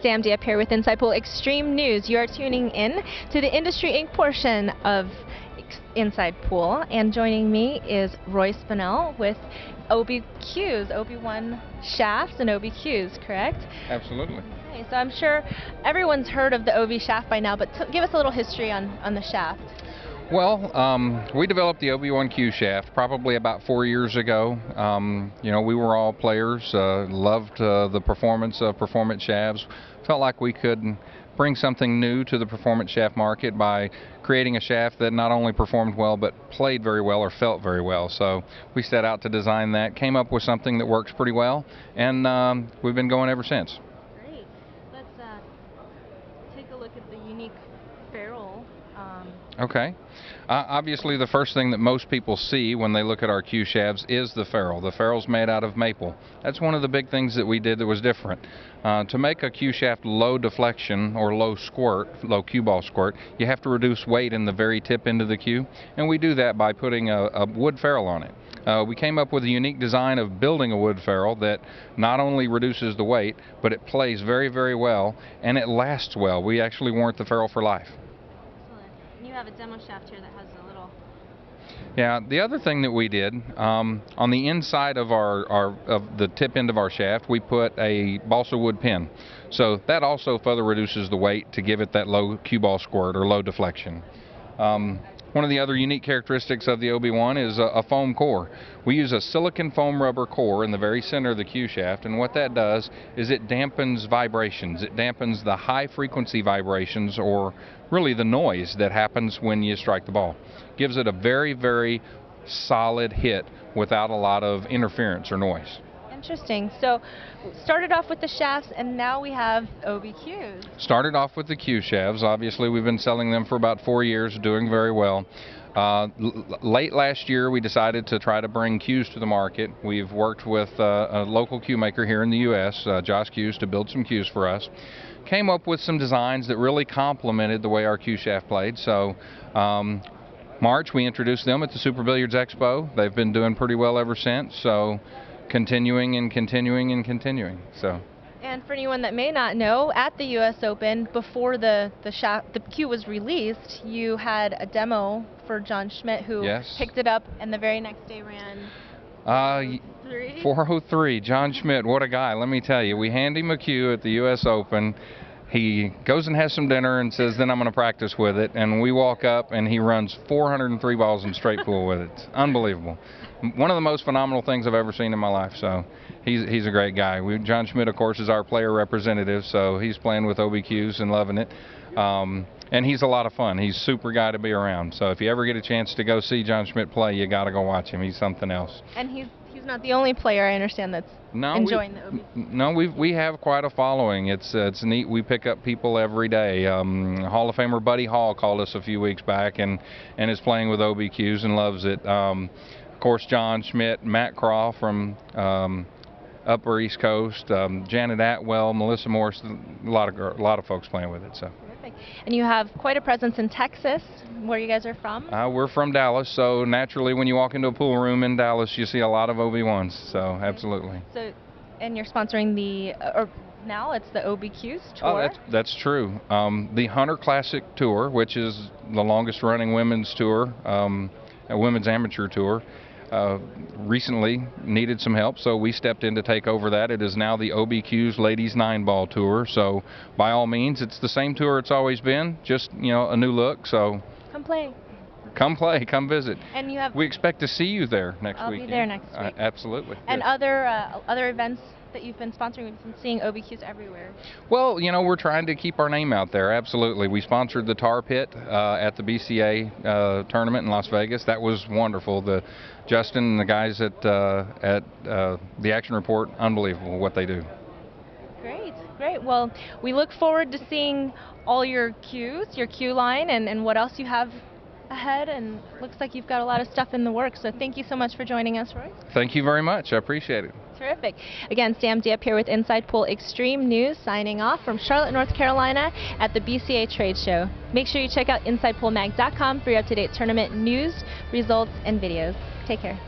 Sam Diep here with Inside Pool Extreme News. You are tuning in to the Industry Inc. portion of Inside Pool, and joining me is Roy Spinell with OB-Qs, OB-1 shafts and OB-Qs, correct? Absolutely. Okay, so I'm sure everyone's heard of the OB shaft by now, but give us a little history on the shaft. Well, we developed the OB-1Q shaft probably about 4 years ago. You know, we were all players, loved the performance of performance shafts, felt like we could bring something new to the performance shaft market by creating a shaft that not only performed well but played very well or felt very well. So we set out to design that, came up with something that works pretty well, and we've been going ever since. Great. Let's take a look at the unique Ferrule. Okay. Obviously, the first thing that most people see when they look at our Q shafts is the ferrule. The ferrule's made out of maple. That's one of the big things that we did that was different. To make a Q shaft low deflection or low squirt, low cue ball squirt, you have to reduce weight in the very tip end of the cue, and we do that by putting a wood ferrule on it. We came up with a unique design of building a wood ferrule that not only reduces the weight, but it plays very, very well, and it lasts well. We actually warrant the ferrule for life. You have a demo shaft here that has a little... Yeah, the other thing that we did, on the inside of the tip end of our shaft, we put a balsa wood pin. So that also further reduces the weight to give it that low cue ball squirt or low deflection. One of the other unique characteristics of the OB-1 is a foam core. We use a silicon foam rubber core in the very center of the cue shaft, and what that does is it dampens vibrations. It dampens the high frequency vibrations, or really the noise that happens when you strike the ball. Gives it a very, very solid hit without a lot of interference or noise. Interesting. So started off with the shafts, and now we have OB-Qs. Started off with the Q shafts. Obviously, we've been selling them for about 4 years, doing very well. Late last year, we decided to try to bring Qs to the market. We've worked with a local Q maker here in the U.S., Josh Qs, to build some Qs for us. Came up with some designs that really complemented the way our Q shaft played. So March, we introduced them at the Super Billiards Expo. They've been doing pretty well ever since. So continuing and continuing and continuing. So. And for anyone that may not know, at the U.S. Open, before the Q was released, you had a demo for John Schmidt, who picked it up, and the very next day ran 403. John Schmidt, what a guy! Let me tell you, we hand him a Q at the U.S. Open. He goes and has some dinner and says, then I'm going to practice with it. And we walk up, and he runs 403 balls in straight pool with it. It's unbelievable. One of the most phenomenal things I've ever seen in my life. So he's a great guy. John Schmidt, of course, is our player representative, so he's playing with OB-Qs and loving it. And he's a lot of fun. He's a super guy to be around. So if you ever get a chance to go see John Schmidt play, you got to go watch him. He's something else. And he's not the only player, I understand, that's enjoying the OB. No, we have quite a following. It's neat. We pick up people every day. Hall of Famer Buddy Hall called us a few weeks back and is playing with OB-Qs and loves it. Of course, John Schmidt, Matt Croft from Upper East Coast, Janet Atwell, Melissa Morris, a lot of folks playing with it. So. Terrific. And you have quite a presence in Texas, where you guys are from? We're from Dallas, so naturally when you walk into a pool room in Dallas, you see a lot of OB-1s, so absolutely. So, and you're sponsoring now it's the OB-Qs tour? Oh, that's true. The Hunter Classic Tour, which is the longest running women's tour, a women's amateur tour, recently needed some help, so we stepped in to take over that. It is now the OB-Qs Ladies 9-Ball Tour, so by all means, it's the same tour it's always been, just, you know, a new look, so... Come play. Come play, come visit. And you have... We expect to see you there next week. I'll be there next week. Absolutely. And other events that you've been sponsoring, we've been seeing OB-Qs everywhere. Well, you know, we're trying to keep our name out there, absolutely. We sponsored the Tar Pit at the BCA tournament in Las Vegas. That was wonderful. Justin and the guys at the Action Report, unbelievable what they do. Great. Well, we look forward to seeing all your Qs, your Q line, and what else you have ahead, and looks like you've got a lot of stuff in the works, so thank you so much for joining us, Roy. Thank you very much. I appreciate it. Terrific. Again, Sam Diep here with Inside Pool Extreme News, signing off from Charlotte, North Carolina at the BCA Trade Show. Make sure you check out InsidePoolMag.com for your up-to-date tournament news, results, and videos. Take care.